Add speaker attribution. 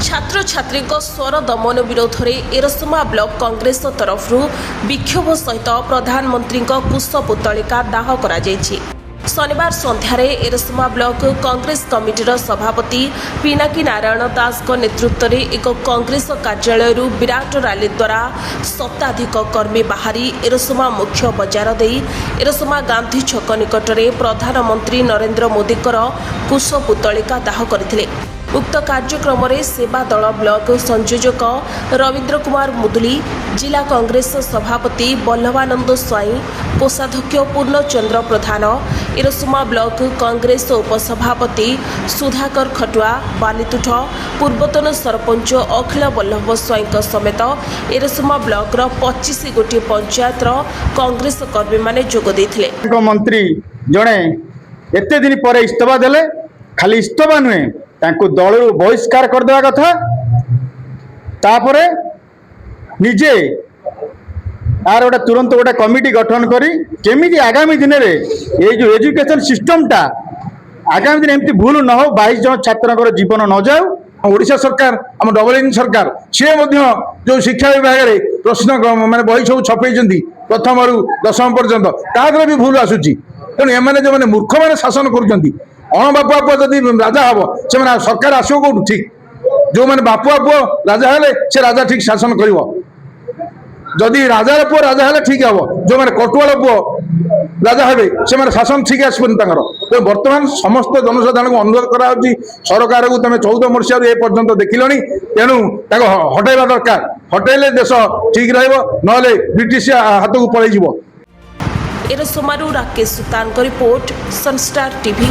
Speaker 1: छात्र छात्री स्वर दमन विरोध में एरसमा ब्लॉक कांग्रेस तरफ विक्षोभ सहित प्रधानमंत्री कुश पुतलिका दाह करा शनिवार सन्धार एरसमा ब्लॉक कांग्रेस कमिटीर सभापति पिनाकी नारायण दास नेतृत्व में एक कांग्रेस कार्यालय विराट रैली द्वारा शताधिक कर्मी बाहरी एरसमा मुख्य बजार दे एरसमा गांधी छक निकट में प्रधानमंत्री नरेंद्र मोदी कुश पुतलिका दाह करथिले। उक्त कार्यक्रम में सेवा दल ब्लॉक संयोजक रवींद्र कुमार मुदुली, जिला कांग्रेस सभापति बल्लभानंद स्वाई, कोषाध्यक्ष पूर्णचंद्र प्रधान, एरसमा ब्लॉक कांग्रेस उपसभापति सुधाकर खटुआ, बालीतुठ पूर्वतन सरपंच अखिल बल्लभ स्वाई समेत एरसमा ब्लॉक 25 गोटी पंचायत कांग्रेस कर्मी माने जोग देथिले।
Speaker 2: मंत्री जड़े एते दिन पर इस्तीफा देले, खाली इस्तीफा नुहे दल बहिष्कार करदेवा कथा। तापरे निजे यार गोटे तुरंत गोटे कमिटी गठन करी केमिति आगामी दिन रे ये जो एजुकेशन सिस्टम टा आगामी दिन एमती भूल न हो, 22 जन छात्र जीवन न जाऊ। ओडिशा सरकार आम डबल इंजन सरकार सी जो शिक्षा विभाग में प्रश्न माने बही सब छपे प्रथम रु 10वीं पर्यंत तादर भी भूल आसूची। तेणु एम जो मैंने मूर्ख मैंने शासन कर अण बापुआ पुआ जदि राजा हम से सरकार आसो कौटू ठीक, जो मैंने बापुआ पुआ राजा हेले से राजा ठीक शासन कर। जदि राजार पुआ राजा हेले ठीक हम, जो मैंने कटुआल पुआ राजा हे से शासन ठीक आसपन। तो बर्तमान समस्त जनसाधारण को अनुरोध करा सरकार को तुम 14 मसीह ए पर्यंत देखिल, तेणु हटाइबा दरकार। हटाइले देश ठीक रहा, ब्रिटिश हाथ को पलैज।
Speaker 1: एरसमारू राकेश सुतान रिपोर्ट, सनस्टार टीवी।